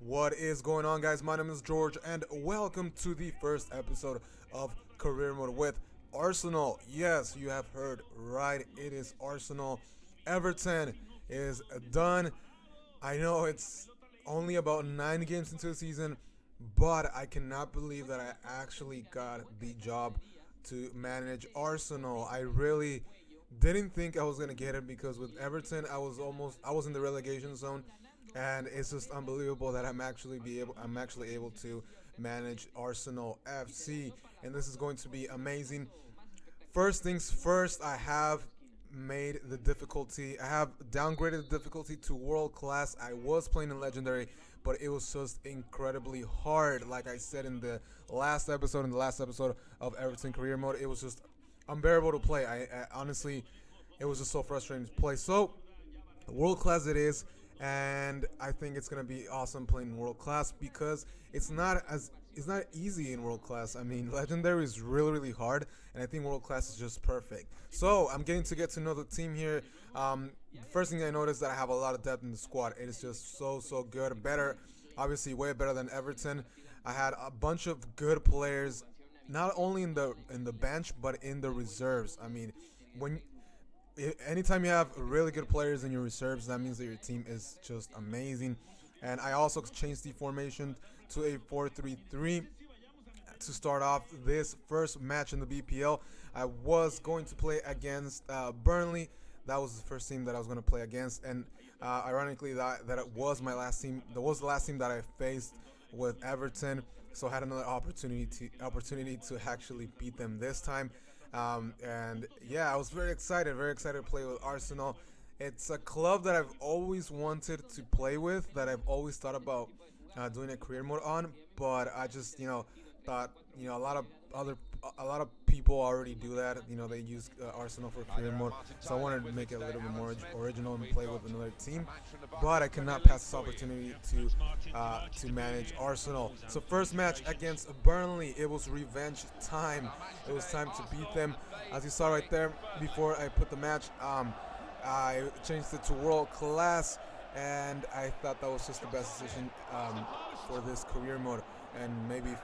What is going on, guys? My name is George, and welcome to the first episode of Career Mode with Arsenal. Yes, you have heard right. It is Arsenal. Everton is done. I know it's only about 9 games into the season, but I cannot believe that I actually got the job to manage Arsenal. I really didn't think I was gonna get it because with Everton, I was in the relegation zone, and it's just unbelievable that I'm actually able to manage Arsenal FC, and this is going to be amazing. First things first, I have downgraded the difficulty to world class. I was playing in legendary, but it was just incredibly hard. Like I said in the last episode of Everton career mode, it was just unbearable to play. I honestly, it was just so frustrating to play. So world class it is, and I think it's gonna be awesome playing world class because it's not easy in world class. I mean, legendary is really hard, and I think world class is just perfect. So I'm getting to get to know the team here. First thing I noticed that I have a lot of depth in the squad. It is just so good, better, obviously way better than Everton. I had a bunch of good players, not only in the bench but in the reserves. I mean, when anytime you have really good players in your reserves, that means that your team is just amazing. And I also changed the formation to a 4-3-3 to start off this first match in the BPL. I was going to play against Burnley. That was the first team that I was going to play against, and ironically, that it was my last team. That was the last team that I faced with Everton. So I had another opportunity to actually beat them this time. And yeah, I was very excited to play with Arsenal. It's a club that I've always wanted to play with, that I've always thought about doing a career mode on, but I just thought other a lot of people already do that. They use Arsenal for career mode, so I wanted to make it a little bit more original and play with another team. But I cannot pass this opportunity to manage Arsenal. So first match against Burnley, it was revenge time. It was time to beat them. As you saw right there, before I put the match, I changed it to world class, and I thought that was just the best decision for this career mode, and maybe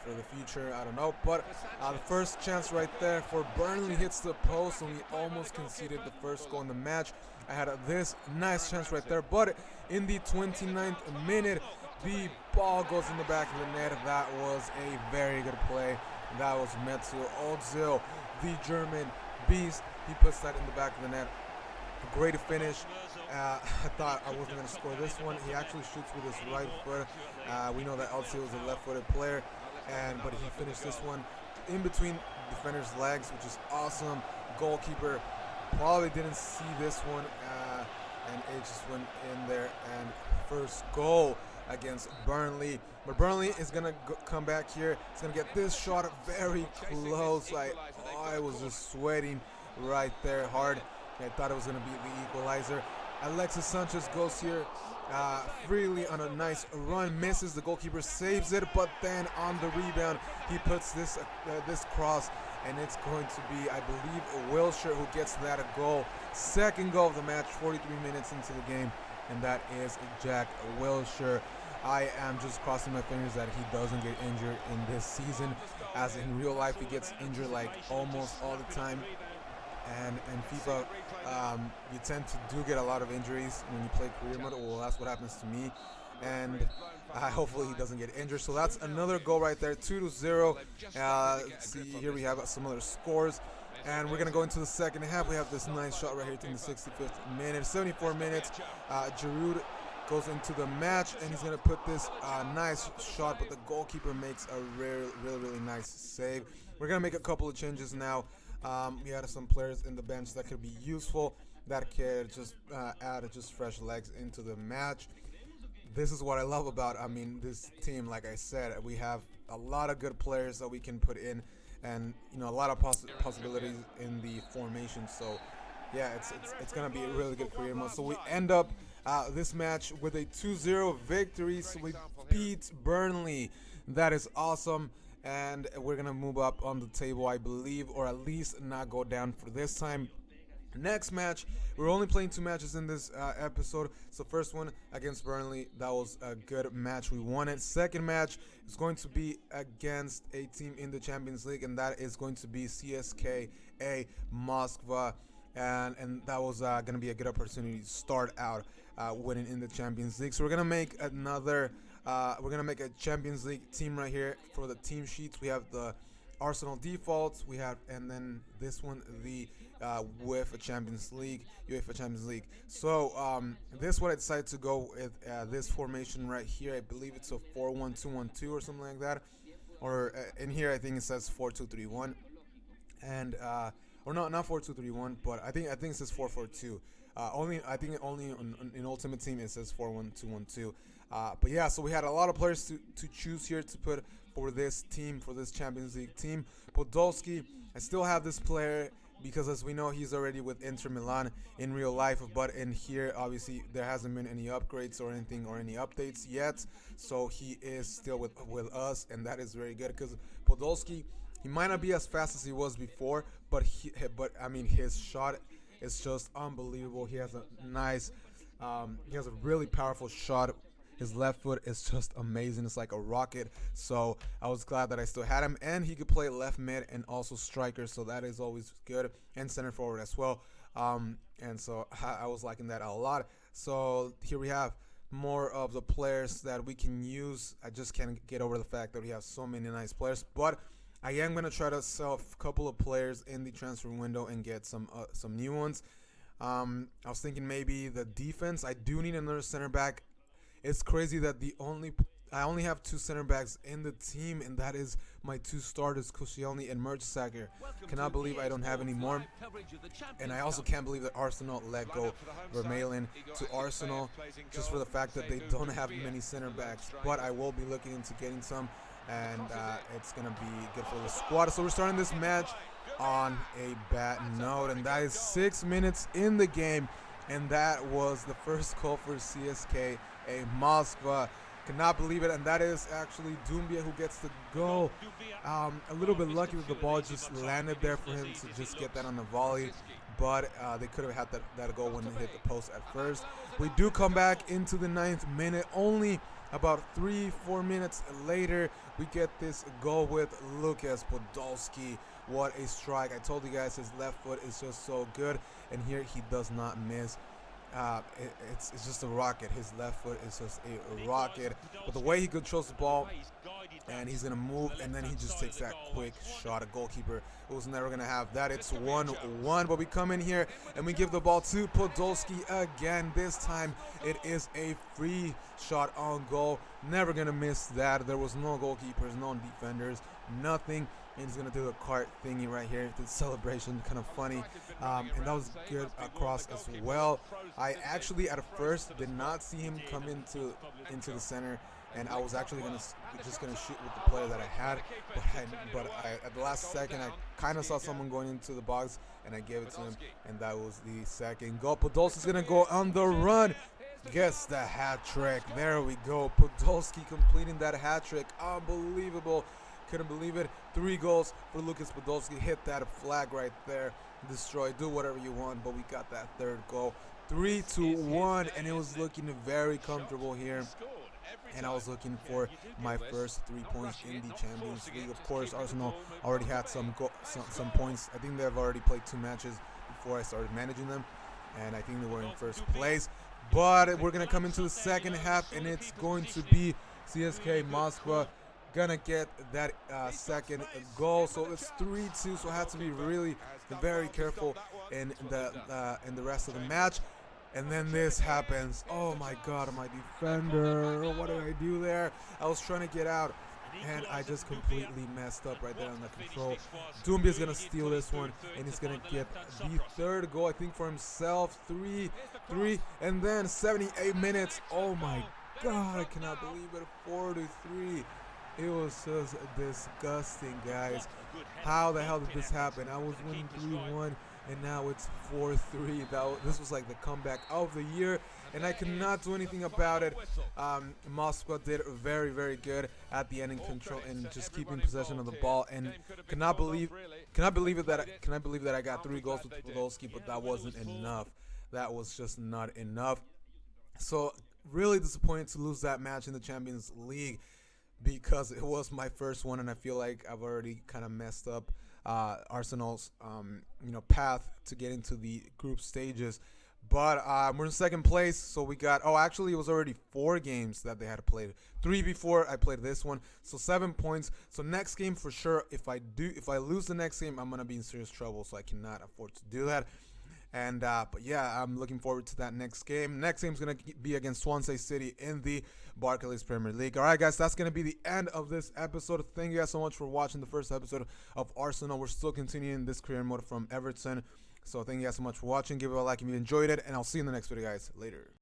for the future, I don't know. But the first chance right there for Burnley hits the post, and we almost conceded the first goal in the match. I had this nice chance right there, but in the 29th minute, the ball goes in the back of the net. That was a very good play. That was Metsu Ozil, the German beast. He puts that in the back of the net. Great finish. I thought I wasn't going to score this one. He actually shoots with his right foot. We know that Ozil is a left-footed player, but he finished this one in between defender's legs, which is awesome. Goalkeeper probably didn't see this one, and it just went in there. And first goal against Burnley. But Burnley is going to come back here. He's going to get this shot very close. I was just sweating right there hard. I thought it was going to be the equalizer. Alexis Sanchez goes here freely on a nice run, misses. The goalkeeper saves it, but then on the rebound, he puts this cross, and it's going to be, I believe, Wilshere who gets that goal. Second goal of the match, 43 minutes into the game, and that is Jack Wilshere. I am just crossing my fingers that he doesn't get injured in this season, as in real life he gets injured like almost all the time. And FIFA, you tend to do get a lot of injuries when you play career mode. Well, that's what happens to me, and hopefully he doesn't get injured. So that's another goal right there, 2-0. See, here we have some other scores, and we're gonna go into the second half. We have this nice shot right here in the 65th minute, 74 minutes. Giroud goes into the match, and he's gonna put this nice shot, but the goalkeeper makes a really nice save. We're gonna make a couple of changes now. We had some players in the bench that could be useful, that could just add just fresh legs into the match. This is what I love about, this team. Like I said, we have a lot of good players that we can put in, and a lot of possibilities in the formation. So yeah, it's gonna be a really good career mode. So we end up this match with a 2-0 victory. So we beat Burnley. That is awesome. And we're going to move up on the table, I believe, or at least not go down for this time. Next match, we're only playing 2 matches in this episode. So first one against Burnley, that was a good match. We won it. Second match is going to be against a team in the Champions League, and that is going to be CSKA Moscow. And that was going to be a good opportunity to start out winning in the Champions League. So we're gonna make another. We're gonna make a Champions League team right here for the team sheets. We have the Arsenal defaults. We have, and then this one, the UEFA Champions League, UEFA Champions League. So this one I decided to go with this formation right here. I believe it's a 4-1-2-1-2 or something like that. Or in here I think it says 4-2-3-1, and or not 4-2-3-1, but I think it says 4-4-2. Only in Ultimate Team it says 4-1-2-1-2. But yeah, so we had a lot of players to choose here to put for this team, for this Champions League team. Podolski, I still have this player because, as we know, he's already with Inter Milan in real life, but in here obviously there hasn't been any upgrades or anything or any updates yet, so he is still with us, and that is very good because Podolski, he might not be as fast as he was before, but I mean, his shot is just unbelievable. He has a he has a really powerful shot. His left foot is just amazing. It's like a rocket. So I was glad that I still had him. And he could play left mid and also striker. So that is always good. And center forward as well. And so I was liking that a lot. So here we have more of the players that we can use. I just can't get over the fact that we have so many nice players. But I am going to try to sell a couple of players in the transfer window and get some new ones. I was thinking maybe the defense. I do need another center back. It's crazy that I only have 2 center backs in the team, and that is my 2 starters, Koscielny and Mertesacker. Cannot believe I don't have any more. And I also can't believe that Arsenal let go Vermaelen to Arsenal just for the fact that they don't have many center backs. But I will be looking into getting some, and it's going to be good for the squad. So we're starting this match on a bad note, and that is 6 minutes in the game, and that was the first goal for CSKA Moscow. Cannot believe it, and that is actually Doumbia who gets the goal. A little bit lucky that the ball just landed there for him to just get that on the volley, but they could have had that goal when it hit the post at first. We do come back into the 9th minute. Only about 3-4 minutes later, we get this goal with Lucas Podolski. What a strike. I told you guys his left foot is just so good, and here he does not miss. It's just a rocket. His left foot is just a rocket. But the way he controls the ball, and he's going to move, and then he just takes that quick shot. A goalkeeper was never going to have that. It's 1-1, but we come in here, and we give the ball to Podolski again. This time, it is a free shot on goal. Never going to miss that. There was no goalkeepers, no defenders, nothing. And he's going to do a cart thingy right here. The celebration, kind of funny. And that was good across as well. I actually, at first, did not see him come into the center. And I was actually just gonna shoot with the player that I had. But at the last second, I kind of saw someone going into the box, and I gave it to him. And that was the second goal. Podolski's going to go on the run. Gets the hat trick. There we go. Podolski completing that hat trick. Unbelievable. Couldn't believe it. 3 goals for Lucas Podolski. Hit that flag right there. Destroy. Do whatever you want. But we got that 3rd goal. 3-1. And it was looking very comfortable here. And I was looking for my first 3 points in the Champions League. Of course, Arsenal already had some points. I think they've already played 2 matches before I started managing them. And I think they were in first place. But we're going to come into the second half. And it's going to be CSKA Moscow gonna get that second goal. So it's 3-2, so I have to be really very careful in the rest of the match. And then this happens. Oh my god, my defender, what did I do there? I was trying to get out, and I just completely messed up right there on the control. Doumbia is gonna steal this one, and he's gonna get the 3rd goal, I think, for himself. 3-3, and then 78 minutes. Oh my god, I cannot believe it. 4-3. It was just disgusting, guys. How the hell did this happen? I was winning 3-1, and now it's 4-3. This was like the comeback of the year. and I could not do anything about it. Moscow did very, very good at the end in control and just keeping possession of the ball, and cannot believe it that cannot believe that I got 3 goals with Podolski, but that wasn't enough. That was just not enough. So really disappointed to lose that match in the Champions League because it was my first one, and I feel like I've already kind of messed up Arsenal's path to get into the group stages. But we're in second place, so we got. Oh, actually, it was already 4 games that they had played. 3 before I played this one, so 7 points. So next game for sure. If I lose the next game, I'm gonna be in serious trouble. So I cannot afford to do that. And but yeah, I'm looking forward to that next game. Next game's gonna be against Swansea City in the Barclays Premier League. All right, guys, that's gonna be the end of this episode. Thank you guys so much for watching the first episode of Arsenal. We're still continuing this career mode from Everton. So thank you guys so much for watching. Give it a like if you enjoyed it, and I'll see you in the next video, guys. Later.